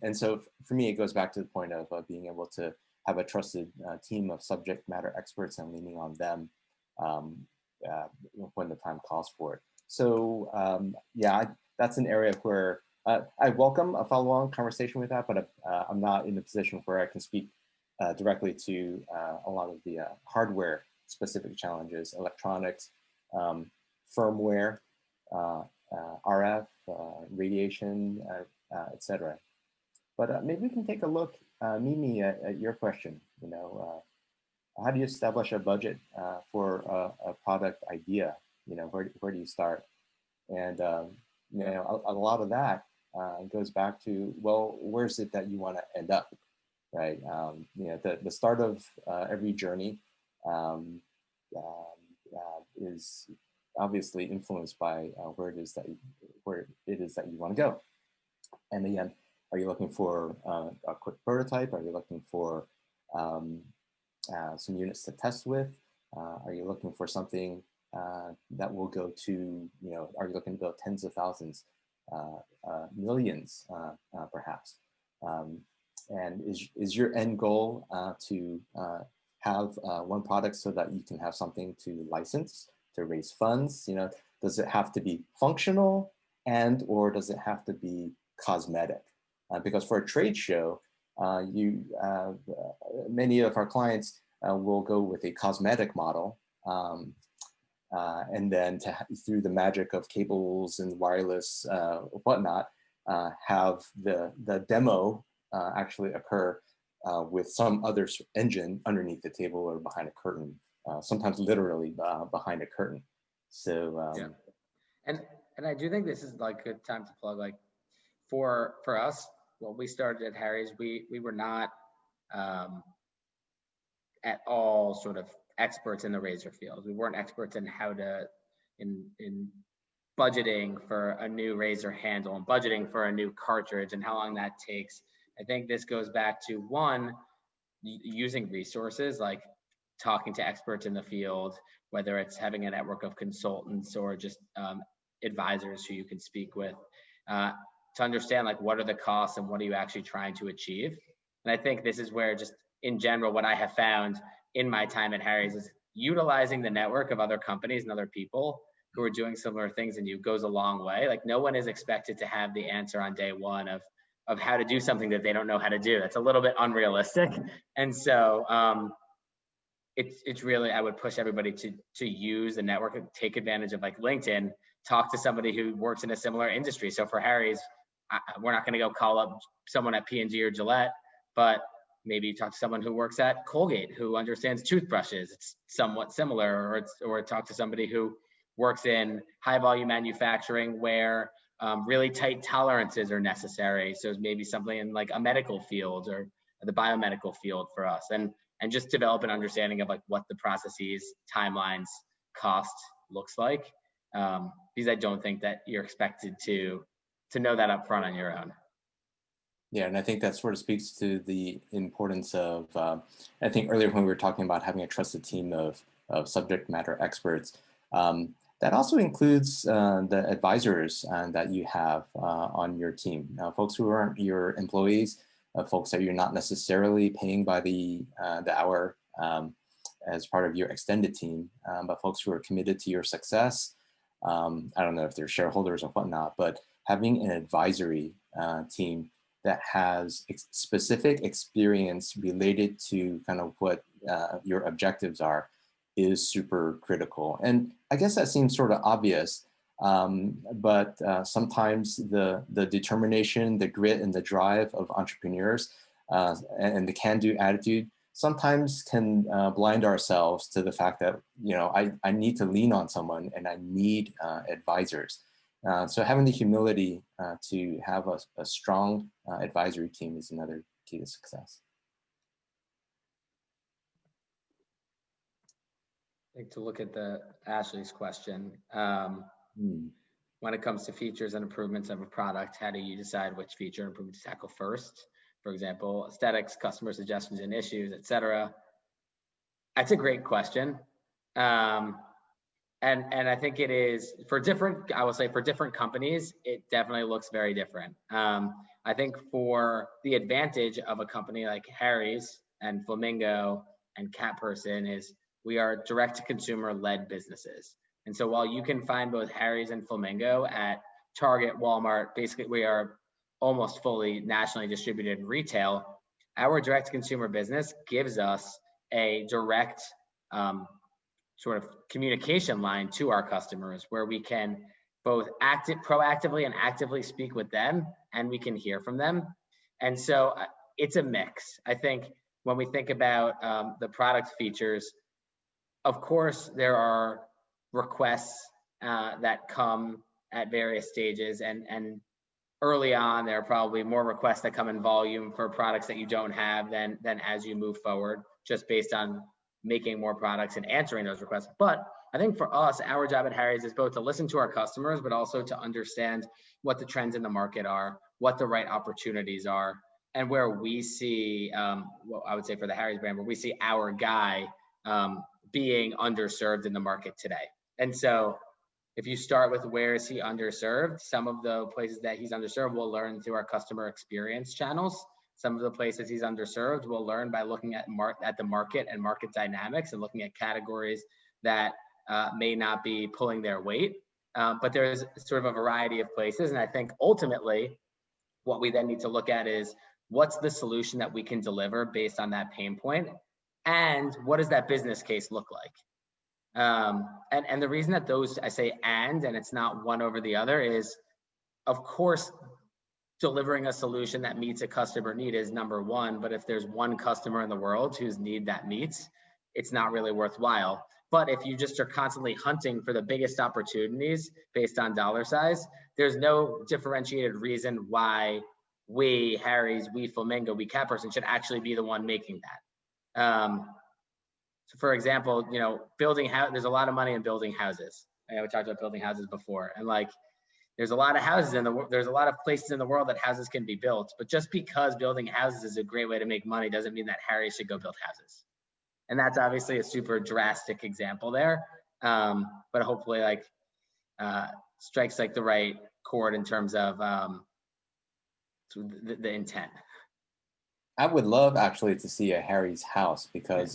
And so for me, it goes back to the point of being able to have a trusted team of subject matter experts and leaning on them when the time calls for it. So yeah, that's an area where I welcome a follow-on conversation with that, but I'm not in a position where I can speak directly to a lot of the hardware specific challenges, electronics, firmware, RF, radiation, etc. But maybe we can take a look, Mimi, at your question. You know, how do you establish a budget for a product idea? You know, where do you start? And you know, a lot of that goes back to, well, where's it that you want to end up, right? You know, the start of every journey is obviously influenced by where it is that you want to go. And again, are you looking for a quick prototype? Are you looking for some units to test with? Are you looking for something that will go to, you know, are you looking to build tens of thousands, millions, perhaps? And is your end goal to have one product so that you can have something to license, to raise funds? You know, does it have to be functional or does it have to be cosmetic? Because for a trade show, many of our clients will go with a cosmetic model, and then through the magic of cables and wireless whatnot, have the demo actually occur with some other engine underneath the table or behind a curtain, sometimes literally behind a curtain. So yeah, and I do think this is like a good time to plug, like for us, when we started at Harry's, we were not at all sort of experts in the razor field. We weren't experts in how to in budgeting for a new razor handle and budgeting for a new cartridge and how long that takes. I think this goes back to one, using resources like talking to experts in the field, whether it's having a network of consultants or just advisors who you can speak with, to understand like what are the costs and what are you actually trying to achieve. And I think this is where, just in general, what I have found in my time at Harry's is utilizing the network of other companies and other people who are doing similar things and you goes a long way. Like no one is expected to have the answer on day one of how to do something that they don't know how to do. That's a little bit unrealistic. And so it's really, I would push everybody to use the network and take advantage of like LinkedIn, talk to somebody who works in a similar industry. So for Harry's, we're not going to go call up someone at P&G or Gillette, but maybe talk to someone who works at Colgate who understands toothbrushes. It's somewhat similar, or talk to somebody who works in high volume manufacturing where really tight tolerances are necessary. So maybe something in like a medical field or the biomedical field for us, and just develop an understanding of like what the processes, timelines, cost looks like. Because I don't think that you're expected to know that up front on your own. Yeah, and I think that sort of speaks to the importance of, I think earlier when we were talking about having a trusted team of subject matter experts, that also includes the advisors that you have on your team. Folks who aren't your employees, folks that you're not necessarily paying by the hour as part of your extended team, but folks who are committed to your success, I don't know if they're shareholders or whatnot, but having an advisory team that has specific experience related to kind of what your objectives are is super critical. And I guess that seems sort of obvious, but sometimes the determination, the grit, and the drive of entrepreneurs and the can-do attitude sometimes can blind ourselves to the fact that, you know, I need to lean on someone and I need advisors. So having the humility to have a strong advisory team is another key to success. I think to look at Ashley's question, when it comes to features and improvements of a product, how do you decide which feature improvement to tackle first? For example, aesthetics, customer suggestions and issues, etc. That's a great question. And I think it is for different, I will say for different companies, it definitely looks very different. I think for the advantage of a company like Harry's and Flamingo and Cat Person is we are direct to consumer led businesses. And so while you can find both Harry's and Flamingo at Target, Walmart, basically we are almost fully nationally distributed in retail, our direct to consumer business gives us a direct sort of communication line to our customers where we can both proactively and actively speak with them and we can hear from them. And so it's a mix. I think when we think about the product features, of course, there are requests that come at various stages and early on, there are probably more requests that come in volume for products that you don't have than as you move forward, just based on making more products and answering those requests. But I think for us, our job at Harry's is both to listen to our customers, but also to understand what the trends in the market are, what the right opportunities are, and where we see, well, I would say for the Harry's brand, where we see our guy being underserved in the market today. And so if you start with where is he underserved, some of the places that he's underserved we'll learn through our customer experience channels. Some of the places he's underserved we'll learn by looking at the market and market dynamics and looking at categories that may not be pulling their weight. But there's sort of a variety of places. And I think ultimately what we then need to look at is what's the solution that we can deliver based on that pain point, and what does that business case look like? And the reason that those, I say and it's not one over the other is, of course, delivering a solution that meets a customer need is number one. But if there's one customer in the world whose need that meets, it's not really worthwhile. But if you just are constantly hunting for the biggest opportunities based on dollar size, there's no differentiated reason why we, Harry's, we, Flamingo, we, Cat Person should actually be the one making that. So for example, you know, there's a lot of money in building houses. We talked about building houses before, and like, there's a lot of houses there's a lot of places in the world that houses can be built, but just because building houses is a great way to make money doesn't mean that Harry should go build houses. And that's obviously a super drastic example there. But hopefully like strikes like the right chord in terms of the intent. I would love actually to see a Harry's house because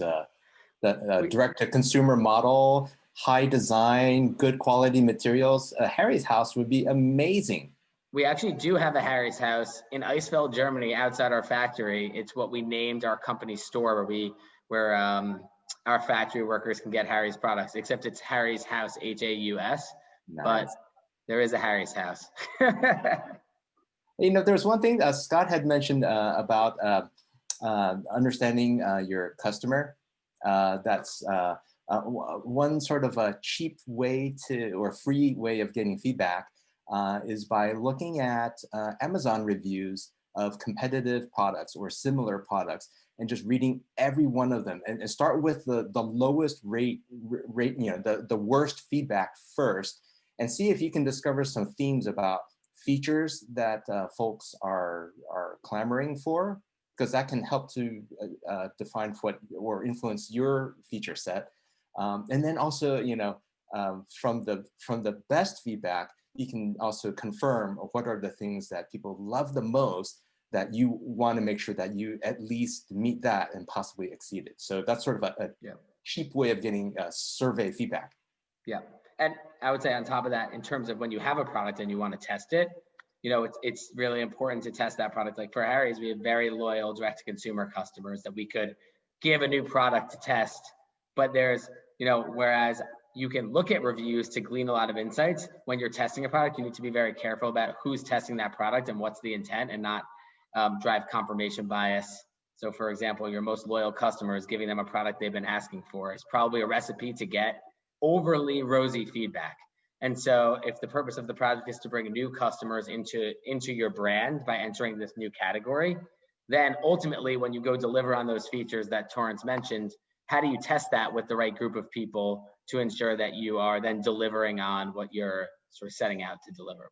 the direct-to-consumer model, high design, good quality materials, Harry's house would be amazing. We actually do have a Harry's house in Eisfeld, Germany, outside our factory. It's what we named our company store, where our factory workers can get Harry's products, except it's Harry's House, H-A-U-S, Nice. But there is a Harry's house. You know, there's one thing Scott had mentioned about understanding your customer. That's one sort of a cheap way or free way of getting feedback is by looking at Amazon reviews of competitive products or similar products and just reading every one of them and start with the lowest rate, you know, the worst feedback first, and see if you can discover some themes about features that folks are clamoring for, because that can help to define what or influence your feature set. And then also, you know, from the best feedback, you can also confirm what are the things that people love the most that you want to make sure that you at least meet that and possibly exceed it. So that's sort of a cheap way of getting survey feedback. Yeah. And I would say on top of that, in terms of when you have a product and you want to test it, it's really important to test that product. Like for Harry's, we have very loyal direct to consumer customers that we could give a new product to test. But there's, whereas you can look at reviews to glean a lot of insights, when you're testing a product, you need to be very careful about who's testing that product and what's the intent, and not drive confirmation bias. So for example, your most loyal customers, giving them a product they've been asking for is probably a recipe to get overly rosy feedback. And so if the purpose of the project is to bring new customers into your brand by entering this new category, then ultimately when you go deliver on those features that Torence mentioned, how do you test that with the right group of people to ensure that you are then delivering on what you're sort of setting out to deliver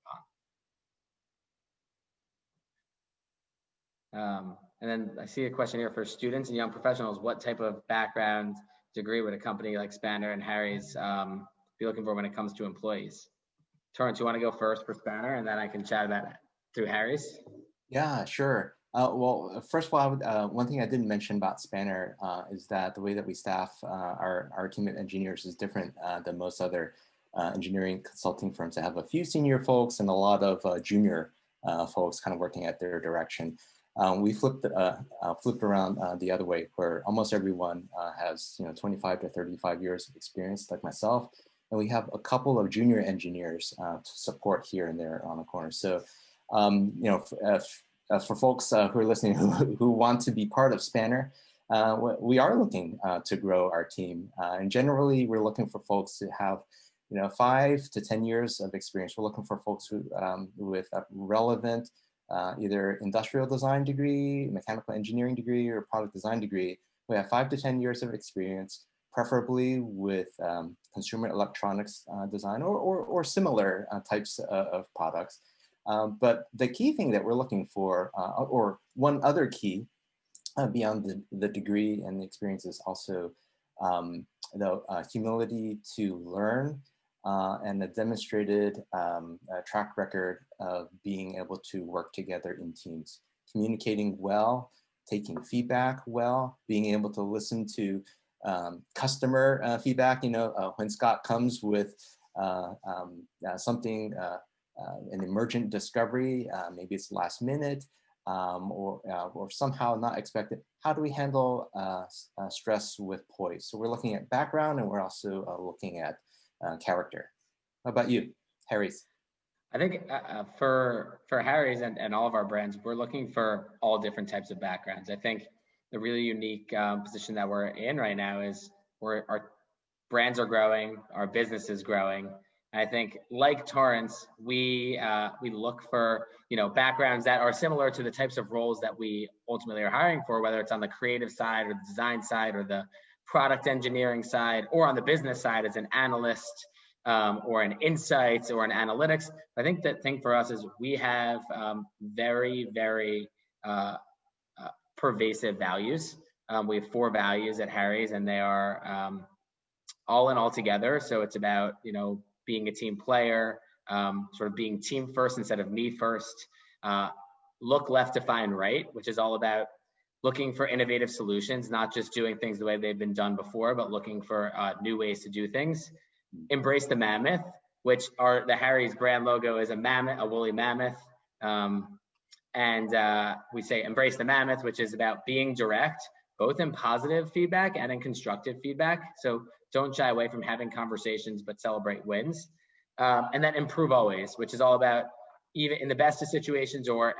upon? And then I see a question here for students and young professionals. What type of background degree would a company like Spanner and Harry's be looking for when it comes to employees? Torence, you want to go first for Spanner, and then I can chat about it through Harry's? Yeah, sure. Well, first of all, one thing I didn't mention about Spanner is that the way that we staff our team of engineers is different than most other engineering consulting firms that have a few senior folks and a lot of junior folks kind of working at their direction. We flipped around the other way, where almost everyone has 25 to 35 years of experience, like myself, and we have a couple of junior engineers to support here and there on the corner. So, for folks who are listening who want to be part of Spanner, we are looking to grow our team, and generally we're looking for folks who have 5 to 10 years of experience. We're looking for folks who with a relevant either industrial design degree, mechanical engineering degree, or product design degree. We have 5 to 10 years of experience, preferably with consumer electronics design or similar types of products. But the key thing that we're looking for, or one other key beyond the degree and the experience, is also the humility to learn and a demonstrated track record of being able to work together in teams, communicating well, taking feedback well, being able to listen to customer feedback. When Scott comes with something, an emergent discovery, maybe it's last minute or somehow not expected, how do we handle stress with poise? So we're looking at background, and we're also looking at character. How about you, Harry's? I think for Harry's and all of our brands, we're looking for all different types of backgrounds. I think the really unique position that we're in right now is our brands are growing, our business is growing. And I think, like Torence, we look for backgrounds that are similar to the types of roles that we ultimately are hiring for, whether it's on the creative side or the design side or the product engineering side, or on the business side as an analyst or an insights or an analytics. I think the thing for us is we have very, very pervasive values. We have 4 values at Harry's, and they are all in all together. So it's about being a team player, sort of being team first instead of me first. Look left to find right, which is all about looking for innovative solutions, not just doing things the way they've been done before, but looking for new ways to do things. Embrace the mammoth, which the Harry's brand logo is a mammoth, a woolly mammoth. And we say embrace the mammoth, which is about being direct, both in positive feedback and in constructive feedback. So don't shy away from having conversations, but celebrate wins. And then improve always, which is all about, even in the best of situations or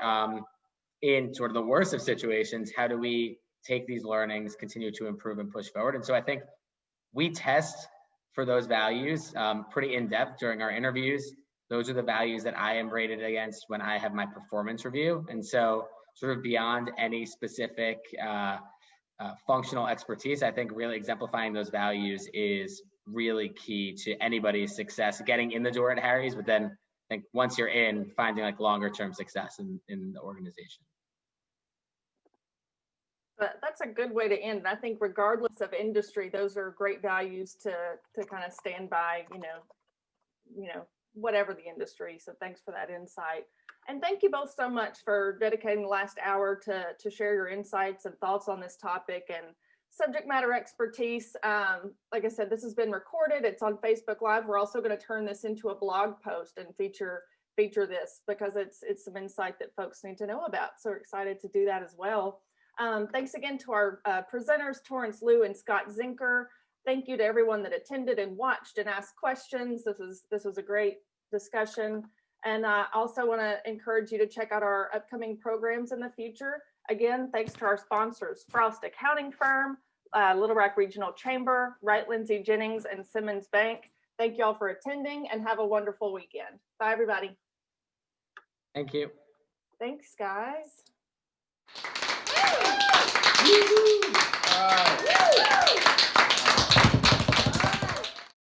in sort of the worst of situations, how do we take these learnings, continue to improve and push forward? And so I think we test for those values pretty in depth during our interviews. Those are the values that I am rated against when I have my performance review. And so sort of beyond any specific functional expertise, I think really exemplifying those values is really key to anybody's success, getting in the door at Harry's, but then I think once you're in, finding like longer term success in the organization. But that's a good way to end. I think regardless of industry, those are great values to kind of stand by, whatever the industry. So thanks for that insight. And thank you both so much for dedicating the last hour to share your insights and thoughts on this topic. And subject matter expertise. Like I said, this has been recorded. It's on Facebook Live. We're also going to turn this into a blog post and feature this because it's some insight that folks need to know about. So we're excited to do that as well. Thanks again to our presenters, Torence Lu and Scott Zenker. Thank you to everyone that attended and watched and asked questions. This was a great discussion. And I also want to encourage you to check out our upcoming programs in the future. Again, thanks to our sponsors, Frost Accounting Firm, Little Rock Regional Chamber, Wright Lindsay Jennings, and Simmons Bank. Thank you all for attending and have a wonderful weekend. Bye, everybody. Thank you. Thanks, guys.